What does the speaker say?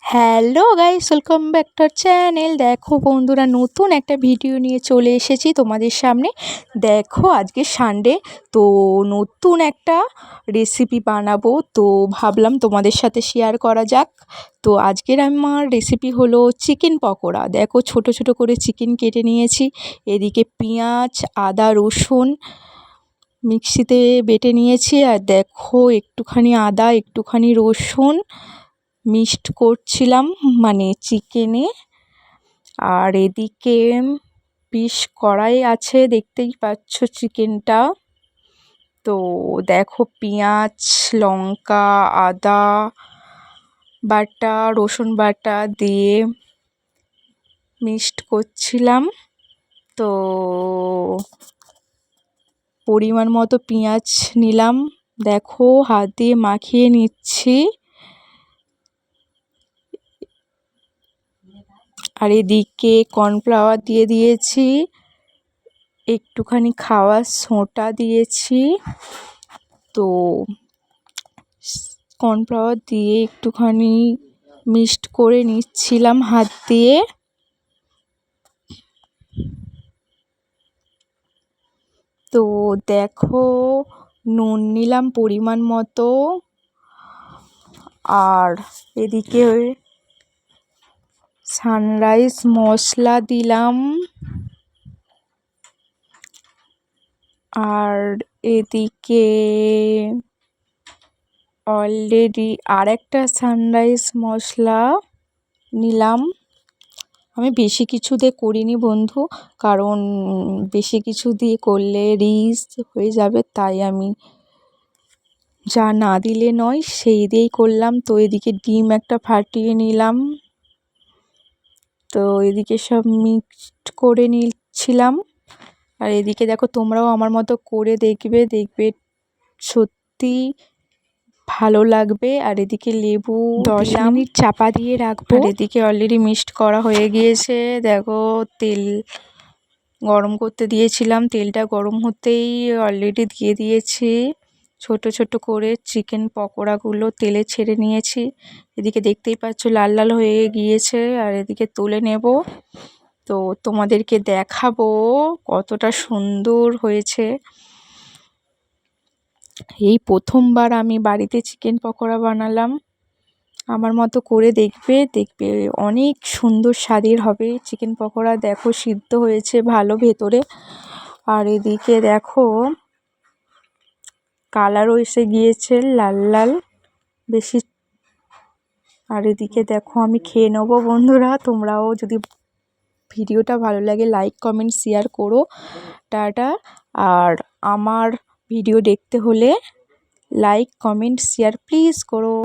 Hello guys, welcome back to our channel. দেখো বন্ধুরা, নতুন একটা ভিডিও নিয়ে চলে এসেছি তোমাদের সামনে। দেখো আজকে সানডে, তো নতুন একটা রেসিপি বানাবো, তো ভাবলাম তোমাদের সাথে শেয়ার করা যাক। তো আজকের আমার রেসিপি হলো চিকেন পকোড়া। দেখো ছোট ছোট করে চিকেন কেটে নিয়েছি, এদিকে পেঁয়াজ, আদা, রসুন মিক্সিতে বেটে নিয়েছি, আর দেখো একটুখানি আদা একটুখানি রসুন মিক্সড করছিলাম মানে চিকেনে। আর এদিকে পিস কড়াই আছে, দেখতেই পাচ্ছ চিকেনটা। তো দেখো পেঁয়াজ, লঙ্কা, আদা বাটা, রসুন বাটা দিয়ে মিক্সড করছিলাম। তো পরিমাণ মতো পেঁয়াজ নিলাম, দেখো হাত দিয়ে মাখিয়ে নিচ্ছি। আর এদিকে কর্নফ্লাওয়ার দিয়ে দিয়েছি, একটুখানি খাওয়ার সোঁটা দিয়েছি। তো কর্নফ্লাওয়ার দিয়ে একটুখানি মিক্সড করে নিচ্ছিলাম হাত দিয়ে। তো দেখো নুন নিলাম পরিমাণ মতো, আর এদিকে সানরাইজ মশলা দিলাম, আর এদিকে অলরেডি আরেকটা সানরাইজ মশলা নিলাম। আমি বেশি কিছু দিয়ে করিনি বন্ধু, কারণ বেশি কিছু দিয়ে করলে রিচ হয়ে যাবে, তাই আমি যা না দিলে নয় সেই দিয়েই করলাম। তো এদিকে ডিম একটা ফাটিয়ে নিলাম, তো এদিকে সব মিক্সড করে নিচ্ছিলাম। আর এদিকে দেখো তোমরাও আমার মতো করে দেখবে, সত্যি ভালো লাগবে। আর এদিকে লেবু 10 মিনিট চাপা দিয়ে রাখবো। আর এদিকে অলরেডি মিক্সড করা হয়ে গিয়েছে। দেখো তেল গরম করতে দিয়েছিলাম, তেলটা গরম হতেই অলরেডি দিয়ে দিয়েছি ছোট ছোট করে চিকেন পকোড়াগুলো, তেলে ছেড়ে নিয়েছি। এদিকে দেখতেই পাচ্ছ লাল লাল হয়ে গিয়েছে, আর এদিকে তুলে নেব। তো তোমাদেরকে দেখাবো কতটা সুন্দর হয়েছে। এই প্রথমবার আমি বাড়িতে চিকেন পকোড়া বানালাম, আমার মতো করে দেখবে অনেক সুন্দর স্বাদের হবে চিকেন পকোড়া। দেখো সিদ্ধ হয়েছে ভালো ভেতরে, আর এদিকে দেখো কালারও এসে গিয়েছে লাল লাল বেশি। আর এদিকে দেখো আমি খেয়ে নেবো বন্ধুরা। তোমরাও যদি ভিডিওটা ভালো লাগে লাইক কমেন্ট শেয়ার করো, টাটা। আর আমার ভিডিও দেখতে হলে লাইক কমেন্ট শেয়ার প্লিজ করো।